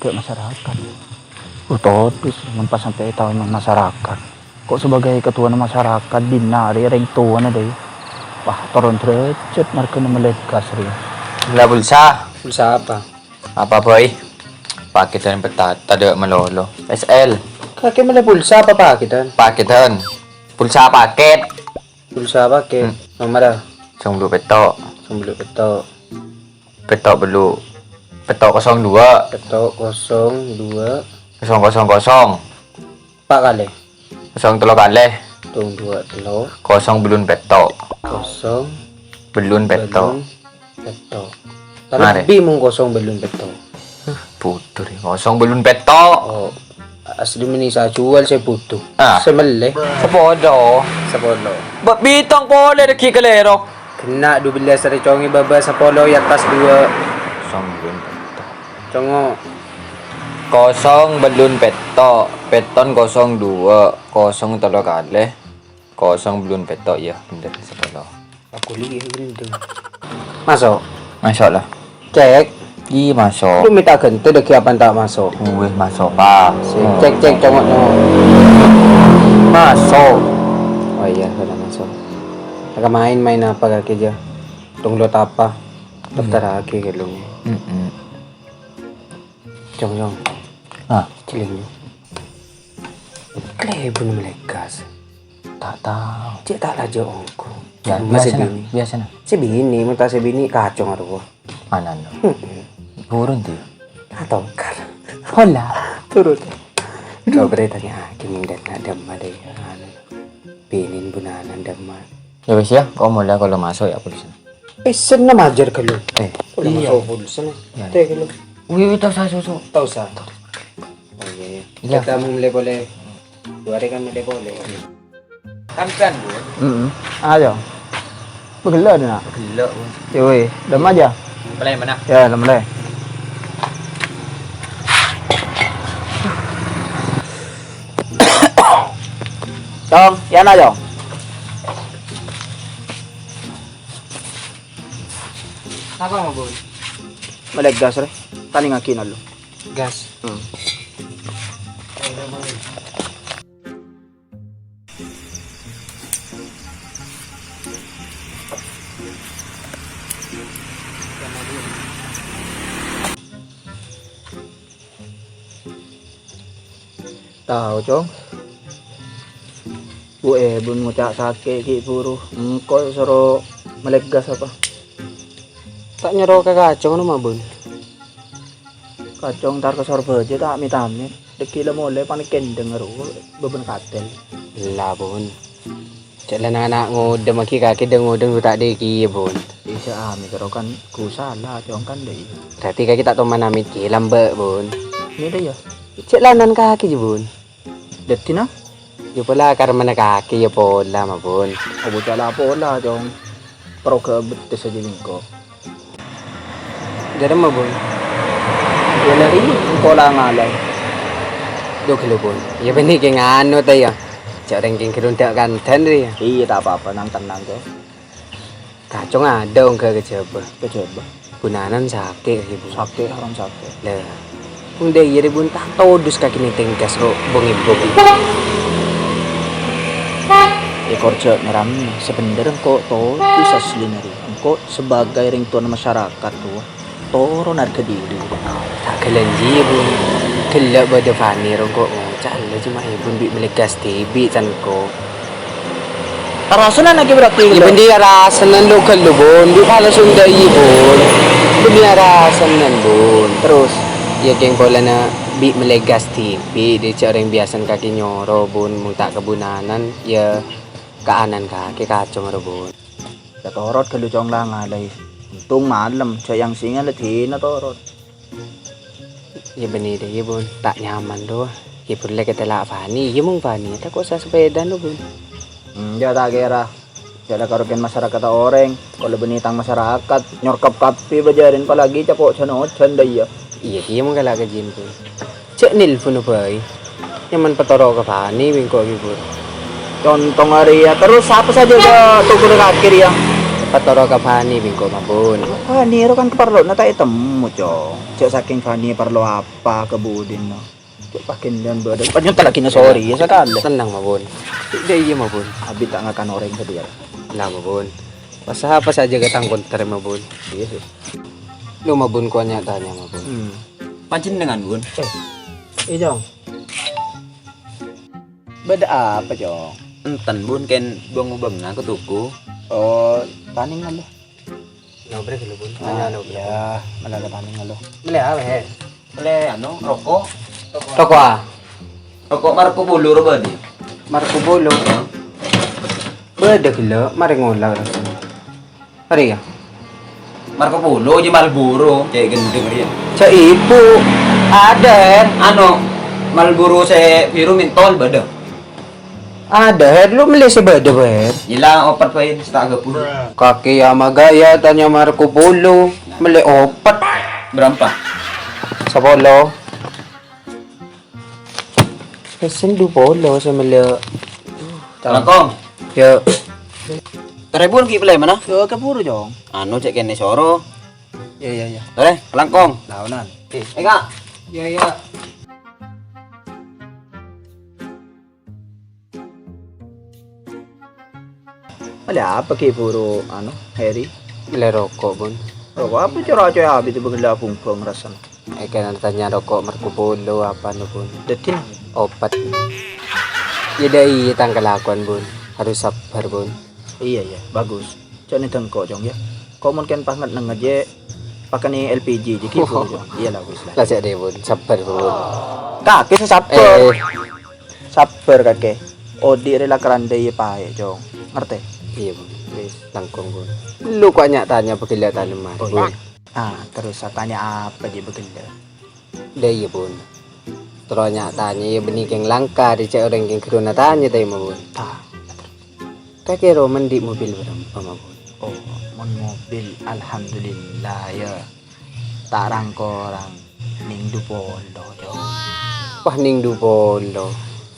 ke masyarakat. Terus pas sampai tahun masyarakat. Kok sebagai ketua masyarakat dinari ring tua na deh. Wah, turun derajat mereka melegas ring. Lah pulsa. Pulsa apa? Apa boy? Paketan petata ada melolo. SL. Kakek mana pulsa apa paketan? Paketan. Pulsa paket. Pulsa paket. Nomor dah. Song dua petok. Sebelum petok. Petok belu. Petok 02. Petok 02. 000. 4 kali. 03 kali. Tung 2 telur. 0 belun petok. 0 Belun petok. petok. Mari. Tapi mung 0 belum petok. Putur. 0 belun petok. Oh. Asli ini saya jual saya butuh. Ah. Semelih. Sepodo. Sepolo. Bak bitong pole deki kalero. Kena 12 dari congi baba sepolo ya atas 2. 0 belun petok. Congo. 0 belun petok. Peton 02. 03 kali. 0 belun petok ya. Bener sepolo. Aku lihat gendeng. Masuk. Masuk lah. Cek. Di masuk. Lu minta ganti deki apa tak masuk? Wih masuk pak. Cek congok. Masuk. Oh iya, sudah masuk. Agak main apa kaki aja. Tunggu apa? Daftar lagi ke lu. Jong. Ah, Ciling. Klebun melekas. tak tahu. Cik tak lajo ongko. Ya, Masih biasa bini. biasa nah. Si bini, minta si bini kacau ngaruh. Mana no? Burun tuh. Atau kar. Hola. Turut. Kau beritanya hakim dan nadam ada binin bunanan damai. Ya wis ya, kau mulai kalau masuk ya polisi. Pesen na majar ka lu. Udah iya. masuk pulsa na. Iya. Teka lu. Wih, tahu saya susu. Tahu sa? Oh iya. Iya. Kita mau mulai boleh. Dua hari kan mulai boleh. Kan bu. Ayo. Begela dah nak. Gelak bu. Yoi, dam aja. Mulai mana? Ya, dam boleh. Jong, ya na jong. Apa mo bol? Melegas re. Tani nga kinalo. Gas. Tahu jong. Bu bun ngucak sakit ki puru. Engko suruh melegas apa? Tak nyero ka kacau no mabon. Kacong tar ke sorba aja tak amit-amit. Dekila mulai panik kendeng ro beben katel. Lah bon. Cak lang anak ngode maki kaki deng tak deki bon. Bisa amit ro kan ku salah jong kan deh. Berarti kaki tak teman amit ki lambe bon. Ini deh ya. Cak lanan kaki je bon. Detina. Yo pala karena kaki ya pola mabon. Abu cala pola jong. Pro ke betes aja lingko. Dari mabon. Ya lari pola ngalay. 2 kilo bon. Ya benih ke ngano tayo. Cak ranking kerundak kan ri. Iya tak apa-apa nang tenang jong. Kacau ada orang ke coba. Coba. Bunanan sakit ibu. Sakit orang sakit. Lah. Kung day yari bun tak todus ka kinitingkas ro bongi-bongi. Ekor cek nerami sebenarnya kok to bisa selinari. Engko sebagai ring tuan masyarakat tuh. Toro narga diri. Tak kelenji bun. Kela bada fani ro ko. Cala cuma ibun bi melegas tibi can ko. Tarasan na lagi berarti. Ibun di arasan ng lokal lo bun. Di pala sunda ibun. Ibun di arasan ng bun. Terus Ya geng bola na bi melegas tibi. Di orang biasan kaki nyoro bun. Muta kebunanan ya kaanan kaki kacong ro bun. ya torot kalau jong lang alay. Untung malam cek yang singa lagi na torot. Ya benih deh bun. Tak nyaman doh. Ya boleh kita lah fani. Ya mung fani. Tak kok sa sepeda no bun. Ya tak kira. Jadi karugian masyarakat orang. Kalau benitang masyarakat nyorkap kapi bajarin palagi capok canot candai ya. Iya dia mung kala ka gym bun. Cek nilfon bay. Nyaman petoro ka fani wing ko bun. Contoh hari ya terus apa saja ke toko dekat kiri yang patoro ka Fani bingko mabun. Fani ro kan keperlo na tayo temu cong. Cok saking Fani perlu apa kebudin no. Cok pakin dan badan. Padahal talaki na sorry ya sekali. Tenang mabun. Tidak iya mabun. Abi tak ngakan orang ke dia. Lah mabun. Pasah apa saja ketang konter mabun. Iya sih. Lu mabun ko nyatanya mabun. Pancen dengan bun. Iya cong. Beda apa cong? Enten bun ken bang aku tuku. Oh, taning nga lo. Nobre kilo bun. Ah, ya, malaga taning nga lo. Beli apa he? Oleh rokok. Toko ah. Rokok Marco Polo ro ba di? Marco Polo. Beda kilo, mari ngolah rasanya. Mari ya. Marco Polo aja Marlboro, kayak gendeng dia. Sa ibu ada Ano, Marlboro se biru mentol bada. Ada lu beli sebeda ber. Gila opat pa yun sa taga pulo. Kaki Yamagaya tanya Marco Polo beli opat Berapa? sa polo. Pesen du polo sa meli. Langkong. Ya, Terebun ki play mana? Ke kapuro cong. Anu cek kene soro. Iya. Tore, langkong. Launan. Eka. ya. Wala apa kay puro ano, Harry? Beli rokok bun. Rokok apa cara coy habis itu bagla pungpong rasan. Kan tanya rokok Marco Polo apa nu bun. Detin. Opat. Ya dai tanggal lakuan bun. Harus sabar bun. Iya, bagus. Coy ni tengko cong ya. Common kan pangat nang aja pakai ni LPG jadi puro cong. Iya lah wis lah. Lasik deh bun. Sabar bun. Kaki sa saper. Saper kake. Odi rela keranda ya pae cong. Ngerti? Iya bun. Langkong bun. Lu kok tanya begila tanaman bun. Ah, terus saya tanya apa dia bagla? Dah iya bun. Terus tanya ya benih yang langka di cek orang yang keruna tanya tadi mah bun. Ah, Kakek Roman di mobil berapa mah bun? oh, mon mobil alhamdulillah ya. Tarang korang ning du polo cong. Wah ning du polo.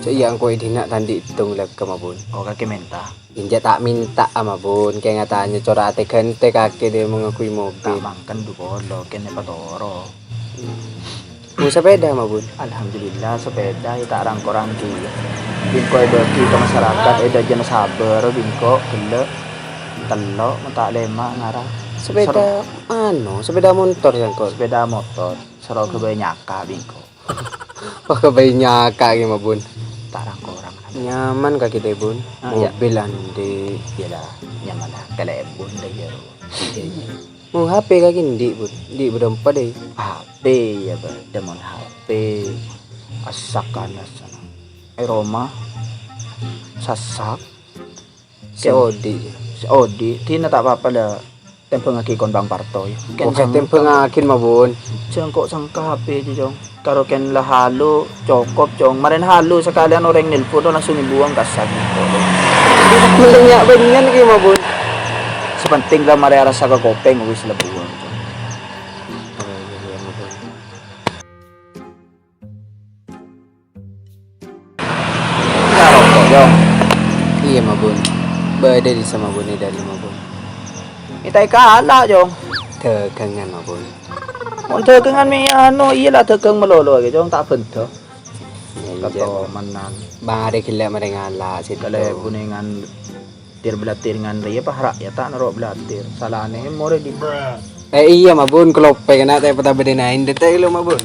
Cek yang kau nak tandi hitung lah ke mah bun. Oh, kaki minta. Inja tak minta ama bun. Kayak tanya cora ate kente kakek dia mengakui mobil. Tamangkan du polo kene patoro. Mau sepeda mah bun. Alhamdulillah sepeda ya tarang korang ki. Bingko bagi ke masyarakat eda jana sabar bingko gele telo mentak lema ngarang Sepeda sepeda motor yang kau. sepeda motor sero kebanyakan bingko Wah kebayanya kakek mah bun. tarang korang Nyaman kaki deh bun. Ah, iya. Mobil andi. iyalah nyaman lah kelebon deh ya. Mau HP kaki ndi bun. Ndi berempat deh. HP ya ba demon HP asakan sana Roma sasak Si Odi. si Odi tina tak apa-apa dah tempeng aki kon Bang Parto ya. Kau tempe ngakin mah bun. Jang kok sang kape jong. Karo ken lah halo cokop jong. Marin halo sekalian orang nelpon do langsung dibuang kasar gitu. Melenyak banyan kayak mah bun. Sepenting lah mari rasa ke kopeng wis lah buang. Jong. Karo jong. Iya mah bun. Beda di sama bun ini dari mah bun. Itai kala jong. Tegangan mah bun. Mon tegengan mi ano iyalah tegeng melolo ge jong tak bento. Iya, Kato manan. Bari kila merengala situ. Kale kuningan tir belatir ngan riya pa ya tak naro belatir. Salane more di Iya mah bun. Kalau pengen nak peta bedenain detail lo mah bun.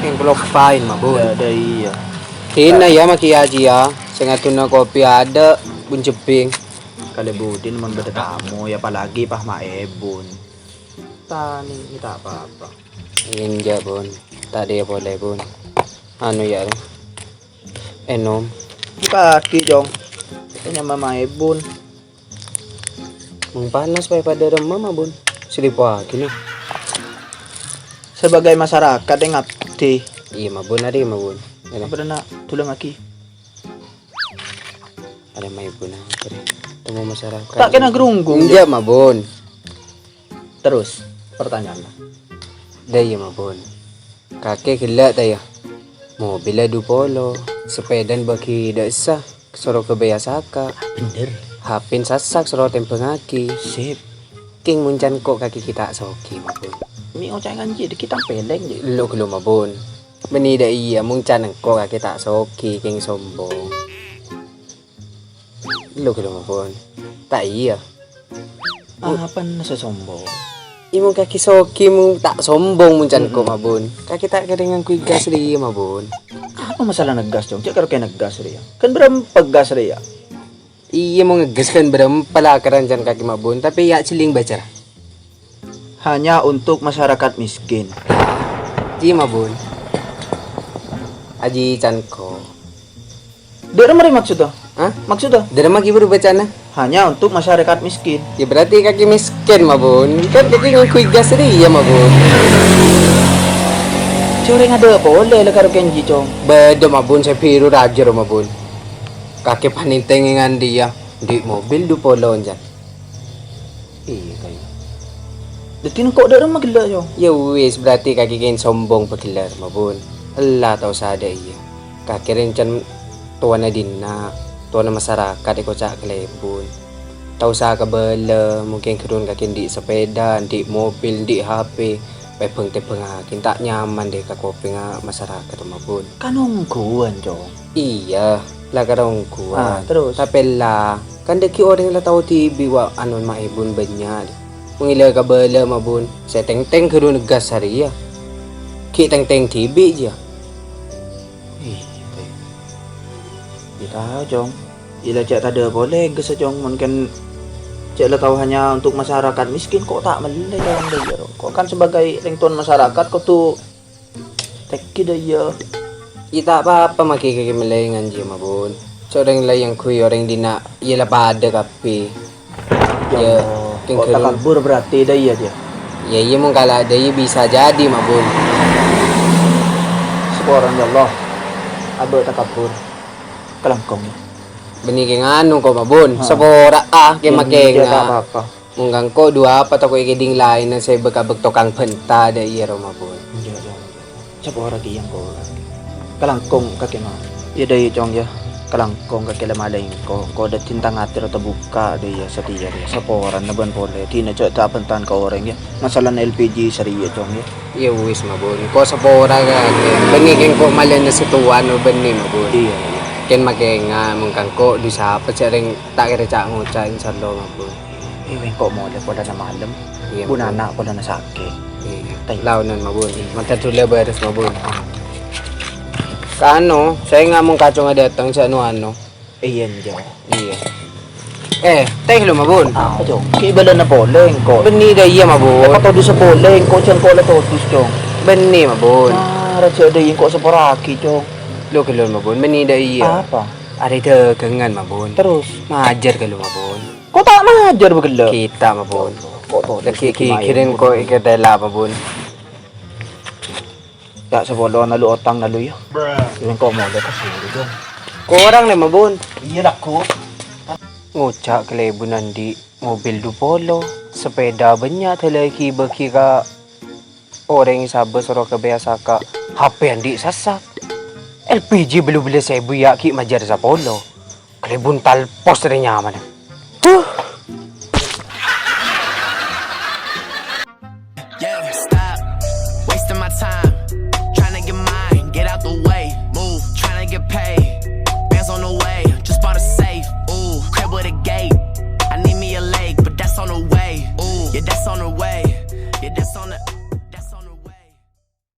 Yang kalau pain mah bun. ada iya. Hina ya maki aji ya. Sengat tuna kopi ada bun ceping. Kali budin mon beda tamu ya apalagi pah maebun. Tani kita apa-apa. Inja bun. Tadi ya boleh bun. Anu ya. Enom. Kaki jong. Kanya mama ebun. Mung panas pa pada remah mah bun. Silipa gini. Sebagai masyarakat yang ngabdi. Iya mah bun ada mah bun. Apa na tulang aki. Ada mah ibu na. Temu masyarakat. Tak kena gerunggung. Inja mah bun. Terus pertanyaan. Daya mah bun. Kakek gila taya. Mobil du polo. Sepedan bagi dak sah. Suruh ke Bayasaka. Bener. Hapin sasak suruh tempengaki. Sip. King muncan kok kaki kita soki mabun. Mi ocangan jadi kita peleng je. Lu kelu mabun. Benida iya muncan kok kaki tak soki king sombong. Lu kelu mabun. Tak iya. Apa nasa sombong? Imong kaki soki mung tak sombong muncan kok mabun. Kaki tak keringan kui gas ri mabun. Apa masalah ngegas dong? Cek kalau kayak ngegas ria. Kan berapa gas ria? Iya mau ngegas kan berempala kerancan kaki mabun. Tapi ya ciling baca. Hanya untuk masyarakat miskin. Iya mabun. Aji canko. Dia mari maksudnya? Hah? Maksudnya? Dari magi baru bacana? Hanya untuk masyarakat miskin. Ya berarti kaki miskin mabun. Kan kaki ngakui gas ria mabun. Curang ada boleh lah karo Kenji cong. Beda mabun saya piru raja mabun. Kaki panintengan dia di mobil du polon jan. Iya kayo. Datin kok ada magla cong. Ya wis berarti kaki kain sombong pakilar mabun. Allah tahu sada iya. Kaki rencan tuan na din na tuan na masyarakat iko cak kelebun. Tahu sa kabela mungkin kerun kaki di sepeda, di mobil, di HP. Pepeng tepeng akin tak nyaman deh kakopi nga masyarakat mabun. Kanong kuan cong. Iya, lah karong kuan. Terus? Tapi lah, kan deki orang lah tahu TV wa anon maibun banyak. Mengila ka bala mabun. Saya teng-teng keru negas hari ya. Ki teng-teng TV je. Iya kayo. Di tahu cong. Ila cak tak ada boleh gesa cong. Mungkin cak lah kau hanya untuk masyarakat miskin kok tak meleleh cong dia. Kok kan sebagai ringtone masyarakat kau tuh teki dah ya. Ita apa-apa makikiki melayangan je mabun. Coreng lah yang kuy orang dina ialah pada kapi. Ya, king kok kerun. takabur berarti dah ya dia. Ya iya mong kala ada iya bisa jadi mabun. Seorang ya Allah. Aba takabur. Kelangkong. Benih keng anu ko mabun. Sapora kay makeng Dia tak apa-apa. munggang ko dua apa to ko ikiding lain na say bekabek tokang penta da iya ro mabun. Iya. Seorang yang ko. Kelangkong kaki mah. Ya dah ya cong ya. Kelangkong kaki lemalain ko. Ko ada tintang atir atau buka dah ya setia ya. Seorang na ban boleh. Tina cok tak pentan ka orang ya. Masalah na LPG sariya cong ya. Iya wis mabun. Ko sapora ka benih keng ko malen na situan o benih mabun. Iya. Ken makenga mungkang ko di sapa sering tak kira cak nguca inshallah mabun. Iwen ko mo po na malam. Iya. Bunana ko na nasake. Iya. Launan mabun. Matadula beres mabun. Kano, saya nga mong kacho nga datang sa ano. Iyan jo. Iya. Teh lo mabun. Ah, cong. Kiibala na poleng ko. Benih da iya mabun. Kapatod sa poleng ko cong ko la totus cong. Benih mabun. Ah, ratsa ada yung ko sa poraki cong. Lo kelon mabun. Benih da iya. Apa? Ada dagangan mabun. Terus? Majar ka lo mabun. Ko tak majar bagala. Kita mabun. Ko to. Kikirin ko ikadala mabun. Ya sa bolo na luotang na luyo. Iwen ko mo kasi cong. Kurang na mabun. Iya ko. Nguca kalebunan di mobil du polo. Sepeda banyak talay kibaki ka. Orang isaba soro ka biasa ka. HP yang di sasak. LPG belum beli sebu ya ki majar sa polo. Kalebun talpos rin nyaman.